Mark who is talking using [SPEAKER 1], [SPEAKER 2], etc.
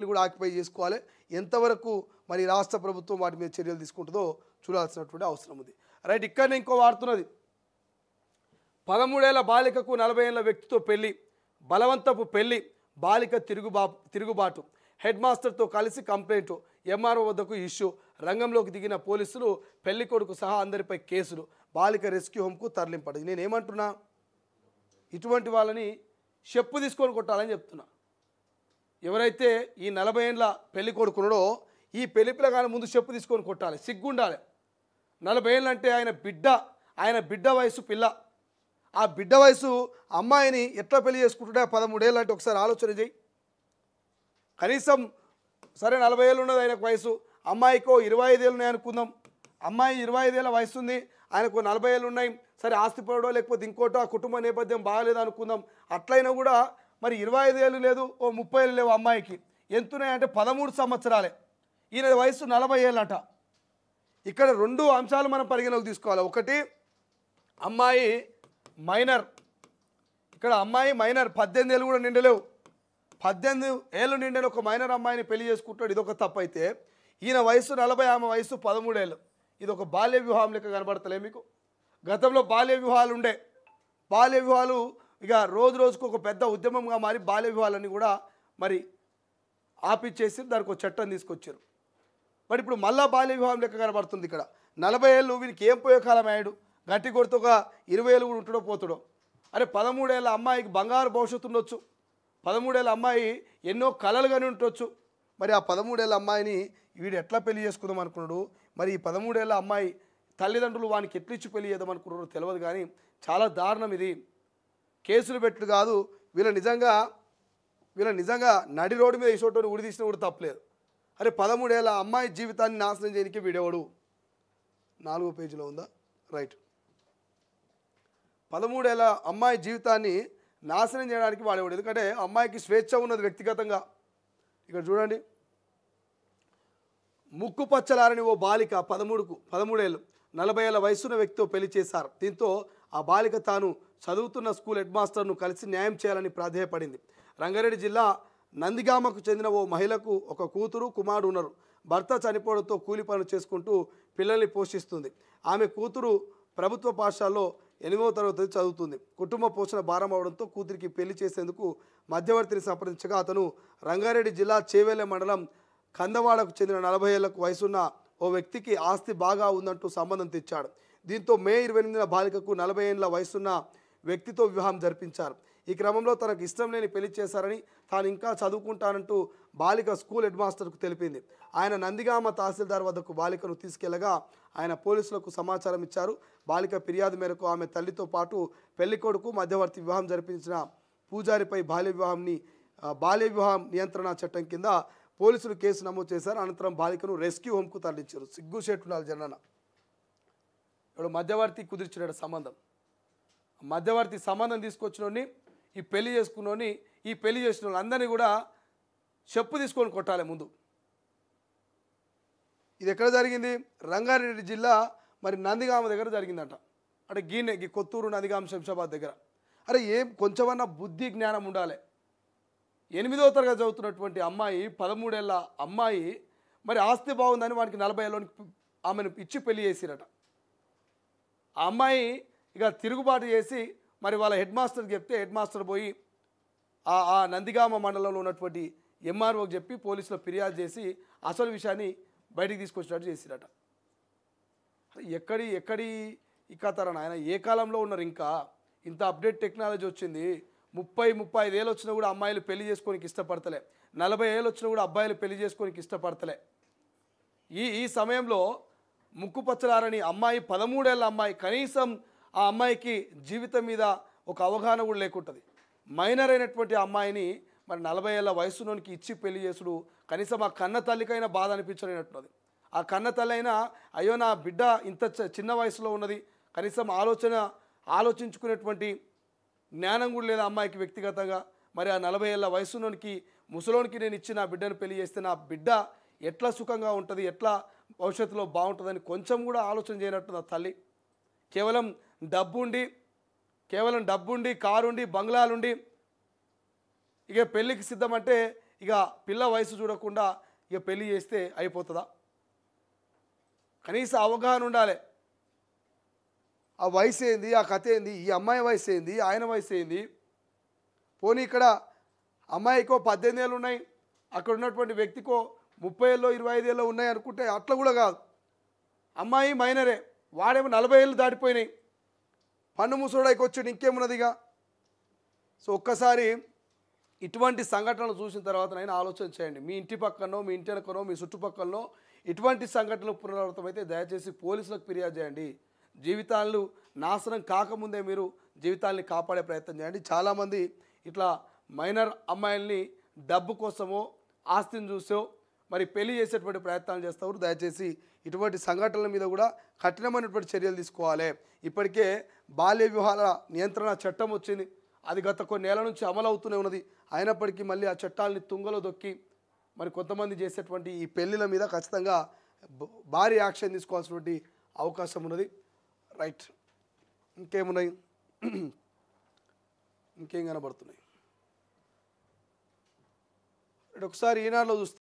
[SPEAKER 1] కూడా ఆక్యుపై చేసుకోవాలి. ఎంతవరకు మరి రాష్ట్ర ప్రభుత్వం వాటి మీద చర్యలు తీసుకుంటుందో చూడాల్సినటువంటి అవసరం ఉంది. రైట్, ఇక్కడనే ఇంకో వాడుతున్నది. 13 ఏళ్ల బాలికకు 40 ఏళ్ల వ్యక్తితో పెళ్లి, బలవంతపు పెళ్లి, బాలిక తిరుగుబాటు, హెడ్ మాస్టర్తో కలిసి కంప్లైంట్, ఎంఆర్ఓ వద్దకు ఇష్యూ, రంగంలోకి దిగిన పోలీసులు, పెళ్లి కొడుకు సహా అందరిపై కేసులు, బాలిక రెస్క్యూ హోమ్కు తరలింపడు. నేనేమంటున్నా, ఇటువంటి వాళ్ళని చెప్పు తీసుకొని కొట్టాలని చెప్తున్నా. ఎవరైతే ఈ 40 ఏళ్ళ పెళ్లి కొడుకున్నాడో ఈ పెళ్లి పిల్లగాని ముందు చెప్పు తీసుకొని కొట్టాలి, సిగ్గుండాలి. 40 ఏళ్ళు అంటే ఆయన బిడ్డ వయసు పిల్ల. ఆ బిడ్డ వయసు అమ్మాయిని ఎట్లా పెళ్లి చేసుకుంటుంటే 13 ఏళ్ళు అంటే ఒకసారి ఆలోచన చేయి. కనీసం సరే 40 ఏళ్ళు ఉన్నది ఆయనకు వయసు, అమ్మాయికో 25 ఏళ్ళు ఉన్నాయి అనుకుందాం. అమ్మాయి 25 ఏళ్ళ వయసు ఉంది, ఆయనకు 40 ఏళ్ళు ఉన్నాయి. సరే ఆస్తిపరుడో లేకపోతే ఇంకోటో ఆ కుటుంబ నేపథ్యం బాగాలేదు అనుకుందాం. అట్లయినా కూడా మరి 25 ఏళ్ళు లేదు, ఓ 30 ఏళ్ళు లేవు అమ్మాయికి. ఎంతున్నాయంటే 13 సంవత్సరాలే. ఈయన వయసు 40 ఏళ్ళట. ఇక్కడ 2 అంశాలు మనం పరిగణలోకి తీసుకోవాలి. ఒకటి, అమ్మాయి మైనర్. ఇక్కడ అమ్మాయి మైనర్, 18 ఏళ్ళు కూడా నిండలేవు. 18 ఏళ్ళు నిండిన ఒక మైనర్ అమ్మాయిని పెళ్లి చేసుకుంటాడు, ఇదొక తప్పు. అయితే ఈయన వయసు 40, ఆమె వయసు 13 ఏళ్ళు. ఇది ఒక బాల్య వివాహం లెక్క కనబడతలే మీకు? గతంలో బాల్య వివాహాలు ఉండే. బాల్య వివాహాలు ఇక రోజు రోజుకు ఒక పెద్ద ఉద్యమంగా మారి బాల్య వివాహాలన్నీ కూడా మరి ఆపిచ్చేసి దానికి ఒక చట్టం తీసుకొచ్చారు. మరి ఇప్పుడు మళ్ళా బాల్య వివాహం లెక్క కనబడుతుంది. ఇక్కడ 40 ఏళ్ళు వీనికి ఏం పోయే కాలం అయ్యాడు, గట్టి కొడుతూ ఒక 20 ఏళ్ళు కూడా ఉంటుండో పోతాడో. అరే 13 ఏళ్ళ అమ్మాయికి బంగారు భవిష్యత్తు ఉండొచ్చు, 13 ఏళ్ళ అమ్మాయి ఎన్నో కలలు కానీ ఉండొచ్చు. మరి ఆ 13 ఏళ్ళ అమ్మాయిని వీడు ఎట్లా పెళ్లి చేసుకుందాం అనుకున్నాడు. మరి ఈ 13 ఏళ్ళ అమ్మాయి తల్లిదండ్రులు వానికి ఎట్లిచ్చి పెళ్లి చేద్దాం అనుకున్నారో తెలియదు. కానీ చాలా దారుణం ఇది. కేసులు పెట్టు కాదు, వీళ్ళ నిజంగా నడి రోడ్డు మీద ఇసోటోని ఉడిదీసినా కూడా తప్పలేదు. అరే 13 ఏళ్ళ అమ్మాయి జీవితాన్ని నాశనం చేయడానికి వీడేవాడు. 4వ పేజీలో ఉందా? రైట్. 13 ఏళ్ళ అమ్మాయి జీవితాన్ని నాశనం చేయడానికి వాడేవాడు. ఎందుకంటే అమ్మాయికి స్వేచ్ఛ ఉన్నది వ్యక్తిగతంగా. ఇక్కడ చూడండి, ముక్కు పచ్చలారని ఓ బాలిక 13 ఏళ్ళు 40 ఏళ్ళ వయసున్న వ్యక్తితో పెళ్లి చేశారు. దీంతో ఆ బాలిక తాను చదువుతున్న స్కూల్ హెడ్ మాస్టర్ను కలిసి న్యాయం చేయాలని ప్రాధేయపడింది. రంగారెడ్డి జిల్లా నందిగామకు చెందిన ఓ మహిళకు ఒక కూతురు, కుమారుడు ఉన్నారు. భర్త చనిపోవడంతో కూలి పనులు చేసుకుంటూ పిల్లల్ని పోషిస్తుంది. ఆమె కూతురు ప్రభుత్వ పాఠశాలలో 8వ తరగతి చదువుతుంది. కుటుంబ పోషణ భారం అవడంతో కూతురికి పెళ్లి చేసేందుకు మధ్యవర్తిని సంప్రదించగా అతను రంగారెడ్డి జిల్లా చేవెళ్ళ మండలం కందవాడకు చెందిన 40 ఏళ్లకు వయసున్న ఓ వ్యక్తికి ఆస్తి బాగా ఉందంటూ సంబంధం తెచ్చాడు. దీంతో మే 28న బాలికకు 40 ఏళ్ల వయసున్న వ్యక్తితో వివాహం జరిపించారు. ఈ క్రమంలో తనకు ఇష్టం లేని పెళ్లి చేశారని, తాను ఇంకా చదువుకుంటానంటూ బాలిక స్కూల్ హెడ్ మాస్టర్కు తెలిపింది. ఆయన నందిగామ తహసీల్దార్ వద్దకు బాలికను తీసుకెళ్లగా ఆయన పోలీసులకు సమాచారం ఇచ్చారు. బాలిక ఫిర్యాదు మేరకు ఆమె తల్లితో పాటు పెళ్లి కొడుకు మధ్యవర్తి వివాహం జరిపించిన పూజారిపై బాల్య వివాహం నియంత్రణ చట్టం కింద పోలీసులు కేసు నమోదు చేశారు. అనంతరం బాలికను రెస్క్యూ హోమ్కు తరలించారు. సిగ్గుచేటుండాలి జనన. ఇప్పుడు మధ్యవర్తి కుదిర్చిన సంబంధం, మధ్యవర్తి సంబంధం తీసుకొచ్చినోని, ఈ పెళ్లి చేసుకున్నోని, ఈ పెళ్లి చేసిన వాళ్ళందరినీ కూడా చెప్పు తీసుకొని కొట్టాలి ముందు. ఇది ఎక్కడ జరిగింది? రంగారెడ్డి జిల్లా మరి నందిగామ దగ్గర జరిగిందంట. అంటే గీ కొత్తూరు నందిగామ శంషాబాద్ దగ్గర. అరే కొంచెమన్నా బుద్ధి జ్ఞానం ఉండాలి. 8వ తరగతి చదువుతున్నటువంటి అమ్మాయి, 13 ఏళ్ళ అమ్మాయి మరి ఆస్తి బాగుందని వానికి 40 ఏళ్ళకి ఆమెను ఇచ్చి పెళ్లి చేసిరట. ఆ అమ్మాయి ఇక తిరుగుబాటు చేసి మరి వాళ్ళ హెడ్ మాస్టర్కి చెప్తే హెడ్ మాస్టర్ పోయి ఆ నందిగామ మండలంలో ఉన్నటువంటి ఎంఆర్ఓకి చెప్పి పోలీసులో ఫిర్యాదు చేసి అసలు విషయాన్ని బయటికి తీసుకొచ్చినట్టు చేసిరట. ఎక్కడి ఇక్కతారని ఆయన ఏ కాలంలో ఉన్నారు? ఇంకా ఇంత అప్డేట్ టెక్నాలజీ వచ్చింది. 30-35 ఏళ్ళు వచ్చినా కూడా అమ్మాయిలు పెళ్లి చేసుకోనికి ఇష్టపడతలే. 40 ఏళ్ళు వచ్చినా కూడా అబ్బాయిలు పెళ్లి చేసుకోనికి ఇష్టపడతలే. ఈ సమయంలో ముక్కు పచ్చలారని అమ్మాయి, 13 ఏళ్ళ అమ్మాయి, కనీసం ఆ అమ్మాయికి జీవితం మీద ఒక అవగాహన కూడా లేకుంటుంది. మైనర్ అయినటువంటి అమ్మాయిని మరి 40 ఏళ్ళ వయసులోనికి ఇచ్చి పెళ్లి చేసుడు కనీసం ఆ కన్న తల్లికైనా బాధ అనిపించలేనట్టున్నది. ఆ కన్న తల్లి అయినా అయ్యో నా బిడ్డ ఇంత చిన్న వయసులో ఉన్నది, కనీసం ఆలోచించుకునేటువంటి జ్ఞానం కూడా లేదా అమ్మాయికి వ్యక్తిగతంగా. మరి ఆ 40 ఏళ్ళ వయసులోనికి ముసలోనికి నేను ఇచ్చి నా బిడ్డను పెళ్లి చేస్తే నా బిడ్డ ఎట్లా సుఖంగా ఉంటుంది, ఎట్లా భవిష్యత్తులో బాగుంటుందని కొంచెం కూడా ఆలోచన చేయనట్టు ఆ తల్లి. కేవలం డబ్బుండి, కారుండి, బంగ్లాలుండి ఇక పెళ్ళికి సిద్ధమంటే ఇక పిల్ల వయసు చూడకుండా ఇక పెళ్లి చేస్తే అయిపోతుందా? కనీస అవగాహన ఉండాలి. ఆ వయసు ఏంది, ఆ కథ ఏంది, ఈ అమ్మాయి వయసు ఏంది, ఆయన వయసు ఏంది. పోనీ ఇక్కడ అమ్మాయికో 18 ఏళ్ళు ఉన్నాయి, అక్కడ ఉన్నటువంటి వ్యక్తికో 30 ఏళ్ళో 25 ఏళ్ళో ఉన్నాయి అనుకుంటే అట్లా కూడా కాదు. అమ్మాయి మైనరే, వాడేమో 40 ఏళ్ళు దాటిపోయినాయి, పన్ను ముసోడాయికి వచ్చాడు, ఇంకేమున్నదిగా. సో ఒక్కసారి ఇటువంటి సంఘటనలు చూసిన తర్వాత నేను ఆలోచన చేయండి. మీ ఇంటి పక్కనో, మీ ఇంటి వెనకనో, మీ చుట్టుపక్కలనో ఇటువంటి సంఘటనలు పునరావృతమైతే దయచేసి పోలీసులకు ఫిర్యాదు చేయండి. జీవితాలు నాశనం కాకముందే మీరు జీవితాల్ని కాపాడే ప్రయత్నం చేయండి. చాలామంది ఇట్లా మైనర్ అమ్మాయిల్ని డబ్బు కోసమో ఆస్తిని చూసో మరి పెళ్లి చేసేటువంటి ప్రయత్నాలు చేస్తారు. దయచేసి ఇటువంటి సంఘటనల మీద కూడా కఠినమైనటువంటి చర్యలు తీసుకోవాలి. ఇప్పటికే బాల్య వివాహాల నియంత్రణ చట్టం వచ్చింది, అది గత కొన్ని ఏళ్ల నుంచి అమలు అవుతూనే ఉన్నది. అయినప్పటికీ మళ్ళీ ఆ చట్టాలని తుంగలో దొక్కి మరి కొంతమంది చేసేటువంటి ఈ పెళ్ళిళ్ళ మీద ఖచ్చితంగా భారీ యాక్షన్ తీసుకోవాల్సినటువంటి అవకాశం ఉన్నది. రైట్, ఇంకేమున్నాయి, ఇంకేం కనబడుతున్నాయి? ఒకసారి ఈనాడులో చూస్తే